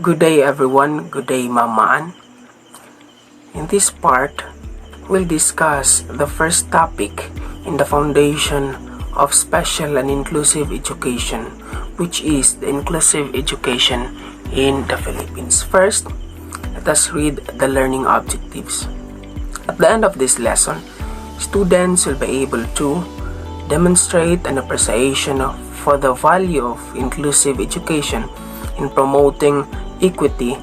Good day everyone, good day Mamaan. In this part, we'll discuss the first topic in the foundation of special and inclusive education, which is the inclusive education in the Philippines. First, let us read the learning objectives. At the end of this lesson, students will be able to demonstrate an appreciation for the value of inclusive education in promoting equity,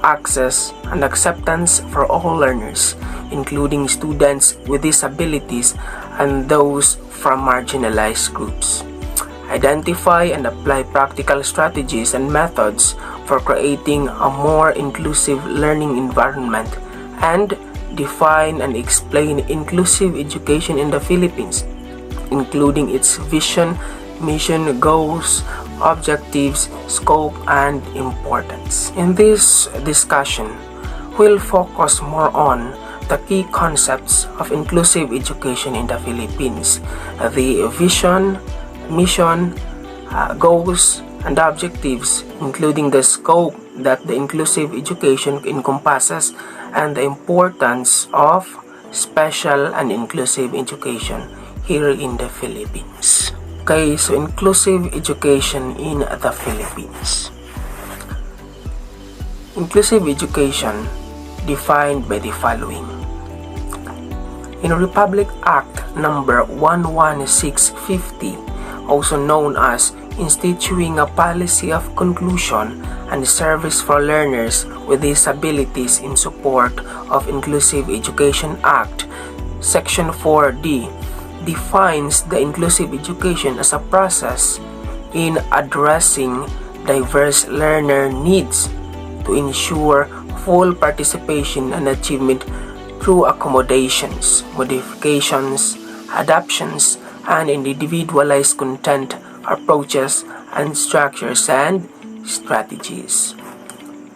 access, and acceptance for all learners, including students with disabilities and those from marginalized groups. Identify and apply practical strategies and methods for creating a more inclusive learning environment, and define and explain inclusive education in the Philippines, including its vision, mission, goals, objectives, scope, and importance. In this discussion, we'll focus more on the key concepts of inclusive education in the Philippines, the vision, mission, goals, and objectives, including the scope that the inclusive education encompasses, and the importance of special and inclusive education here in the Philippines. Okay, so inclusive education in the Philippines. Inclusive education defined by the following. In Republic Act number 11650, also known as Instituting a Policy of Inclusion and Service for Learners with Disabilities in Support of Inclusive Education Act, Section 4D, defines the inclusive education as a process in addressing diverse learner needs to ensure full participation and achievement through accommodations, modifications, adaptations, and individualized content, approaches, and structures and strategies.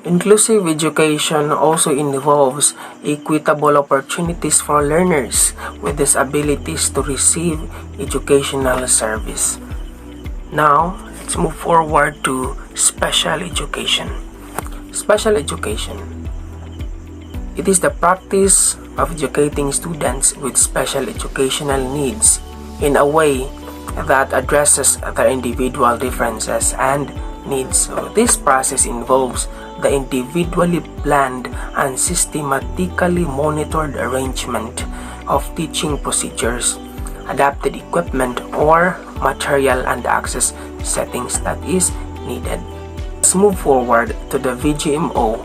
Inclusive education also involves equitable opportunities for learners with disabilities to receive educational service. Now, let's move forward to special education. Special education. It is the practice of educating students with special educational needs in a way that addresses their individual differences and needs. So this process involves the individually planned and systematically monitored arrangement of teaching procedures, adapted equipment, or material and access settings that is needed. Let's move forward to the VMGO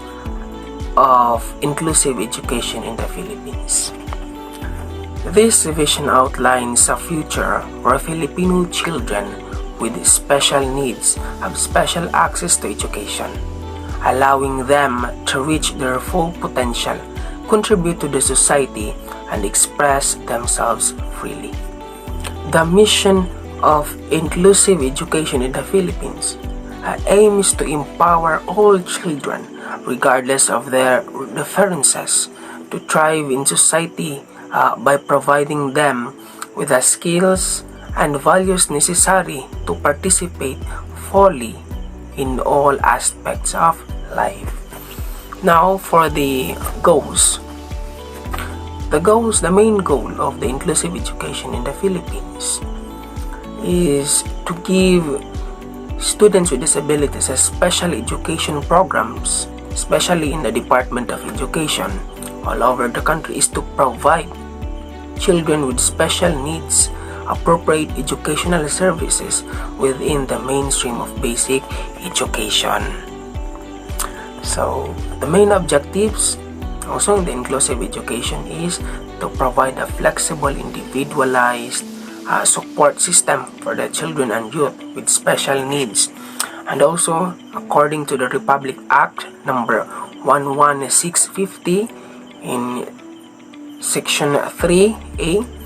of inclusive education in the Philippines. This vision outlines a future where Filipino children with special needs have special access to education, allowing them to reach their full potential, contribute to the society, and express themselves freely. The mission of inclusive education in the Philippines aims to empower all children, regardless of their differences, to thrive in society by providing them with the skills and values necessary to participate fully in all aspects of life. Now for the goals. The main goal of the inclusive education in the Philippines is to give students with disabilities special education programs, especially in the Department of Education all over the country, is to provide children with special needs appropriate educational services within the mainstream of basic education. So, the main objectives also in the inclusive education is to provide a flexible, individualized support system for the children and youth with special needs. And also, according to the Republic Act number 11650 in Section 3A,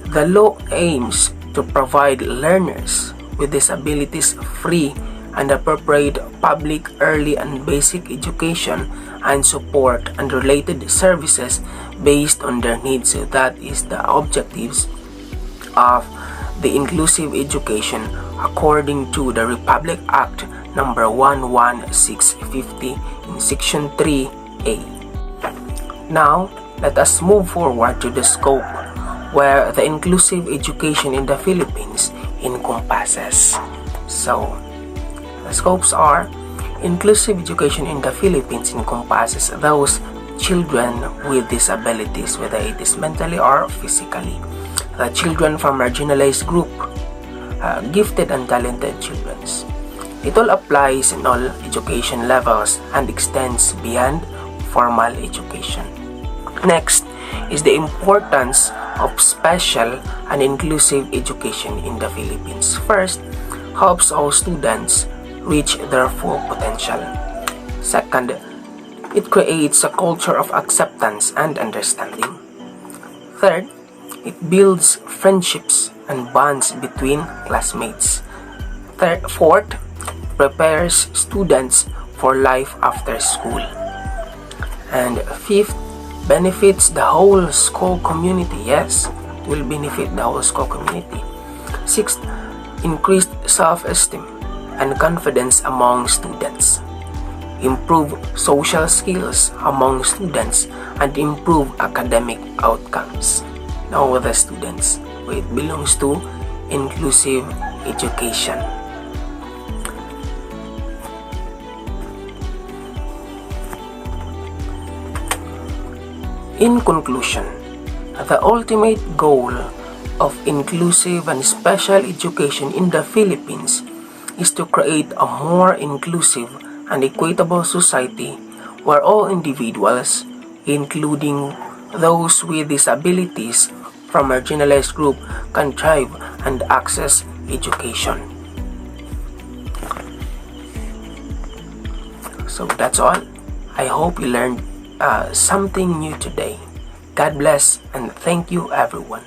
the law aims to provide learners with disabilities free and appropriate public early and basic education and support and related services based on their needs. So that is the objectives of the inclusive education according to the Republic Act number 11650 in section 3A. Now, let us move forward to the scope where the inclusive education in the Philippines encompasses. So, the scopes are: inclusive education in the Philippines encompasses those children with disabilities, whether it is mentally or physically, the children from marginalized group, gifted and talented children. It all applies in all education levels and extends beyond formal education. Next is the importance of special and inclusive education in the Philippines. First, helps all students reach their full potential. Second, it creates a culture of acceptance and understanding. Third, it builds friendships and bonds between classmates. Fourth, prepares students for life after school. And fifth, benefits the whole school community. Yes, it will benefit the whole school community. Sixth, increased self-esteem and confidence among students. Improve social skills among students and improve academic outcomes. Now the students, it belongs to inclusive education. In conclusion, the ultimate goal of inclusive and special education in the Philippines is to create a more inclusive and equitable society where all individuals, including those with disabilities from marginalized group, can thrive and access education. So that's all. I hope you learned something new today. God bless and thank you everyone.